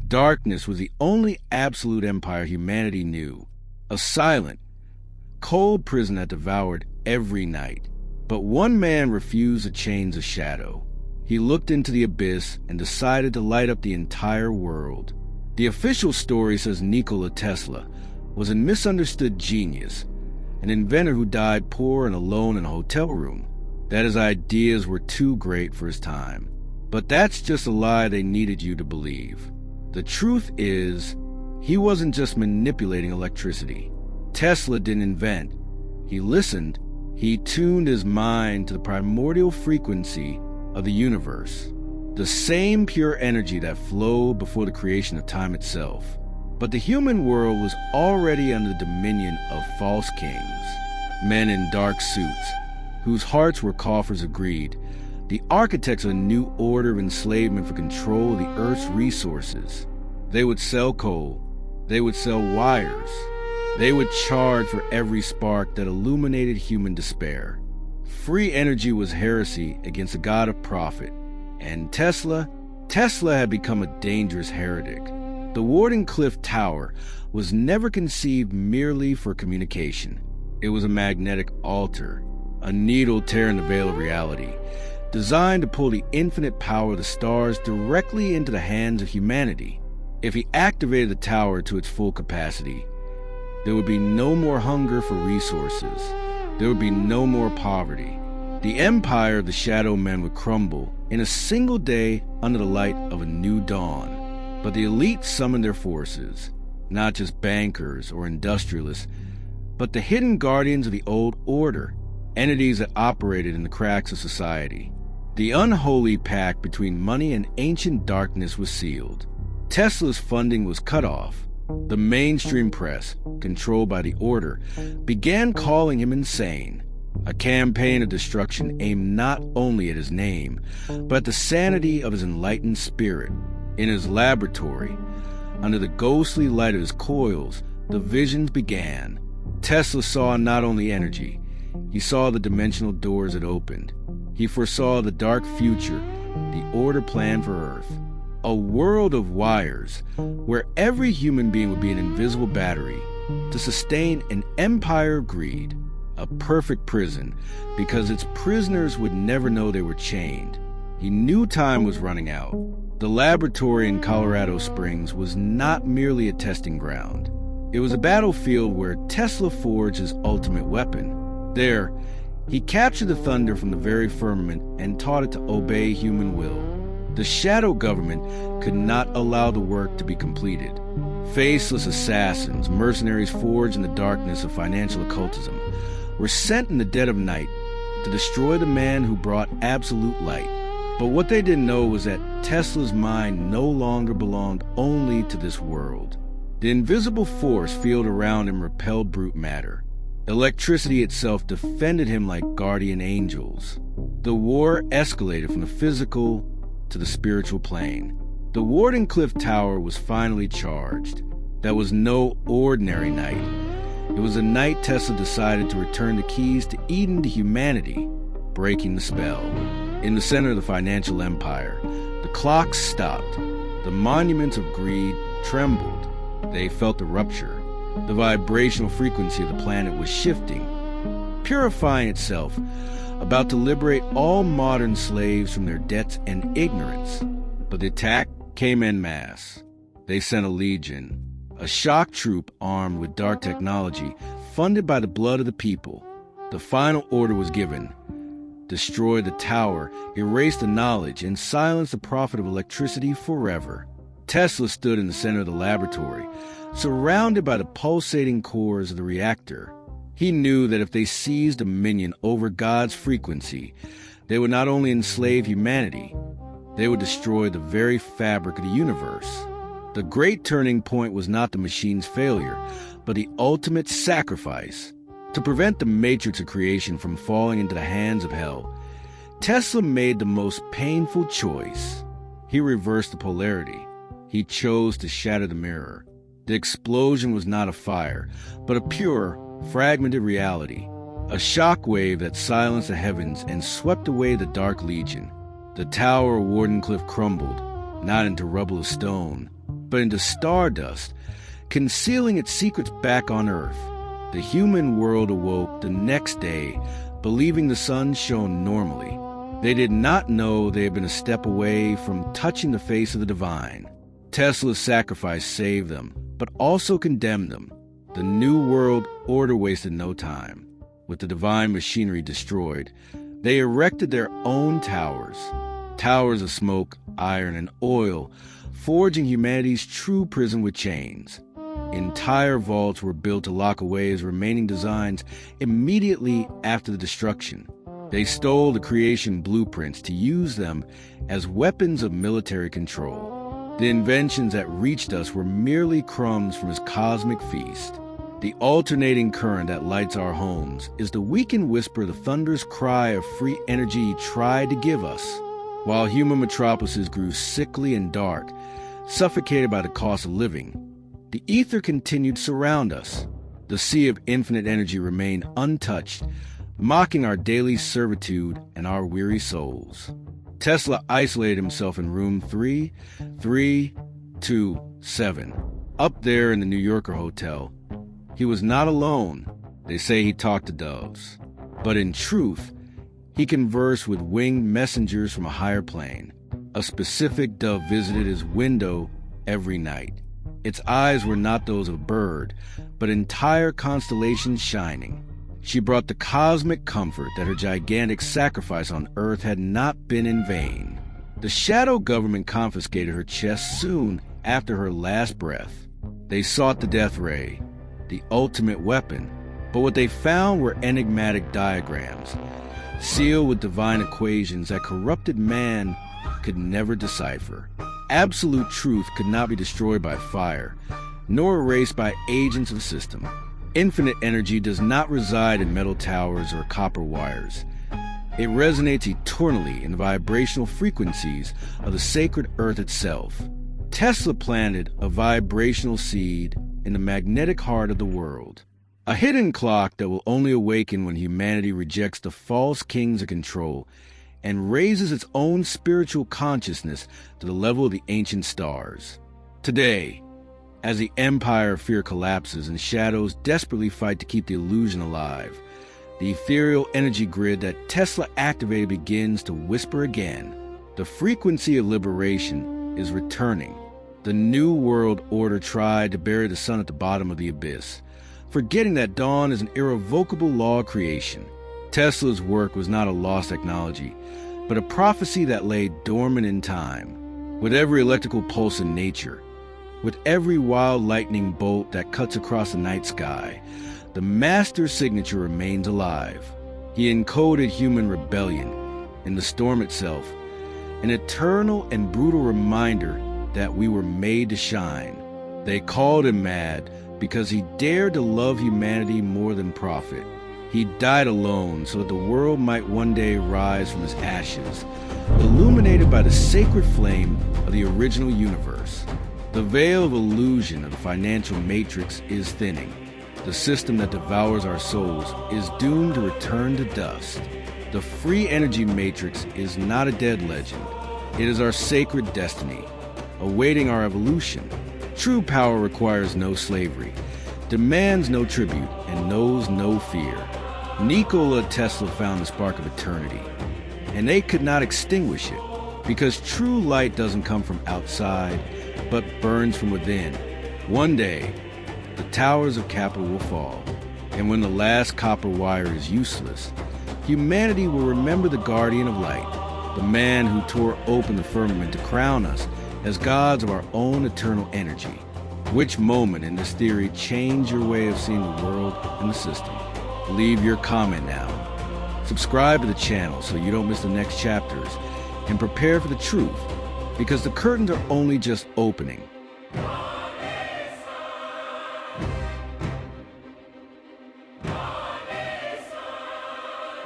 Darkness was the only absolute empire humanity knew, a silent, cold prison that devoured every night. But one man refused to change the shadow. He looked into the abyss and decided to light up the entire world. The official story says Nikola Tesla was a misunderstood genius, an inventor who died poor and alone in a hotel room, that his ideas were too great for his time. But that's just a lie they needed you to believe. The truth is, he wasn't just manipulating electricity. Tesla didn't invent. He listened. He tuned his mind to the primordial frequency of the universe, the same pure energy that flowed before the creation of time itself. But the human world was already under the dominion of false kings, men in dark suits, whose hearts were coffers of greed, the architects of a new order of enslavement for control of the Earth's resources. They would sell coal. They would sell wires. They would charge for every spark that illuminated human despair. Free energy was heresy against the god of profit. And Tesla had become a dangerous heretic. The Wardenclyffe Tower was never conceived merely for communication. It was a magnetic altar, a needle tearing the veil of reality, designed to pull the infinite power of the stars directly into the hands of humanity. If he activated the tower to its full capacity, there would be no more hunger for resources. There would be no more poverty. The empire of the Shadow Men would crumble in a single day under the light of a new dawn. But the elite summoned their forces, not just bankers or industrialists, but the hidden guardians of the old order, entities that operated in the cracks of society. The unholy pact between money and ancient darkness was sealed. Tesla's funding was cut off. The mainstream press, controlled by the order, began calling him insane. A campaign of destruction aimed not only at his name, but at the sanity of his enlightened spirit. In his laboratory, under the ghostly light of his coils, the visions began. Tesla saw not only energy, he saw the dimensional doors that opened. He foresaw the dark future the order planned for Earth. A world of wires, where every human being would be an invisible battery to sustain an empire of greed. A perfect prison, because its prisoners would never know they were chained. He knew time was running out. The laboratory in Colorado Springs was not merely a testing ground. It was a battlefield where Tesla forged his ultimate weapon. There, he captured the thunder from the very firmament and taught it to obey human will. The shadow government could not allow the work to be completed. Faceless assassins, mercenaries forged in the darkness of financial occultism, were sent in the dead of night to destroy the man who brought absolute light. But what they didn't know was that Tesla's mind no longer belonged only to this world. The invisible force field around him repelled brute matter. Electricity itself defended him like guardian angels. The war escalated from the physical to the spiritual plane. The Wardenclyffe Tower was finally charged. That was no ordinary night. It was a night Tesla decided to return the keys to Eden to humanity, breaking the spell. In the center of the financial empire, the clocks stopped. The monuments of greed trembled. They felt the rupture. The vibrational frequency of the planet was shifting, purifying itself, about to liberate all modern slaves from their debts and ignorance. But the attack came en masse. They sent a legion, a shock troop armed with dark technology, funded by the blood of the people. The final order was given. Destroy the tower, erase the knowledge, and silence the prophet of electricity forever. Tesla stood in the center of the laboratory, surrounded by the pulsating cores of the reactor. He knew that if they seized dominion over God's frequency, they would not only enslave humanity, they would destroy the very fabric of the universe. The great turning point was not the machine's failure, but the ultimate sacrifice. To prevent the matrix of creation from falling into the hands of hell, Tesla made the most painful choice. He reversed the polarity. He chose to shatter the mirror. The explosion was not a fire, but a pure, fragmented reality. A shock wave that silenced the heavens and swept away the Dark Legion. The tower of Wardenclyffe crumbled, not into rubble of stone, but into stardust, concealing its secrets back on Earth. The human world awoke the next day, believing the sun shone normally. They did not know they had been a step away from touching the face of the divine. Tesla's sacrifice saved them, but also condemned them. The new world order wasted no time. With the divine machinery destroyed, they erected their own towers. Towers of smoke, iron, and oil, forging humanity's true prison with chains. Entire vaults were built to lock away his remaining designs immediately after the destruction. They stole the creation blueprints to use them as weapons of military control. The inventions that reached us were merely crumbs from his cosmic feast. The alternating current that lights our homes is the weakened whisper, the thunderous cry of free energy he tried to give us. While human metropolises grew sickly and dark, suffocated by the cost of living, the ether continued to surround us. The sea of infinite energy remained untouched, mocking our daily servitude and our weary souls. Tesla isolated himself in room 3327, up there in the New Yorker hotel. He was not alone. They say he talked to doves. But in truth, he conversed with winged messengers from a higher plane. A specific dove visited his window every night. Its eyes were not those of a bird, but entire constellations shining. She brought the cosmic comfort that her gigantic sacrifice on Earth had not been in vain. The shadow government confiscated her chest soon after her last breath. They sought the death ray, the ultimate weapon, but what they found were enigmatic diagrams, sealed with divine equations that corrupted man could never decipher. Absolute truth could not be destroyed by fire, nor erased by agents of the system. Infinite energy does not reside in metal towers or copper wires. It resonates eternally in the vibrational frequencies of the sacred earth itself. Tesla planted a vibrational seed in the magnetic heart of the world, a hidden clock that will only awaken when humanity rejects the false kings of control and raises its own spiritual consciousness to the level of the ancient stars. Today, as the empire of fear collapses and shadows desperately fight to keep the illusion alive, the ethereal energy grid that Tesla activated begins to whisper again. The frequency of liberation is returning. The New World Order tried to bury the sun at the bottom of the abyss, forgetting that dawn is an irrevocable law of creation. Tesla's work was not a lost technology, but a prophecy that lay dormant in time. With every electrical pulse in nature, with every wild lightning bolt that cuts across the night sky, the master's signature remains alive. He encoded human rebellion in the storm itself, an eternal and brutal reminder that we were made to shine. They called him mad because he dared to love humanity more than profit. He died alone so that the world might one day rise from his ashes, illuminated by the sacred flame of the original universe. The veil of illusion of the financial matrix is thinning. The system that devours our souls is doomed to return to dust. The free energy matrix is not a dead legend. It is our sacred destiny, awaiting our evolution. True power requires no slavery, demands no tribute, and knows no fear. Nikola Tesla found the spark of eternity, and they could not extinguish it, because true light doesn't come from outside, but burns from within. One day, the towers of capital will fall, and when the last copper wire is useless, humanity will remember the guardian of light, the man who tore open the firmament to crown us as gods of our own eternal energy. Which moment in this theory changed your way of seeing the world and the system? Leave your comment now. Subscribe to the channel so you don't miss the next chapters, and prepare for the truth, because the curtains are only just opening.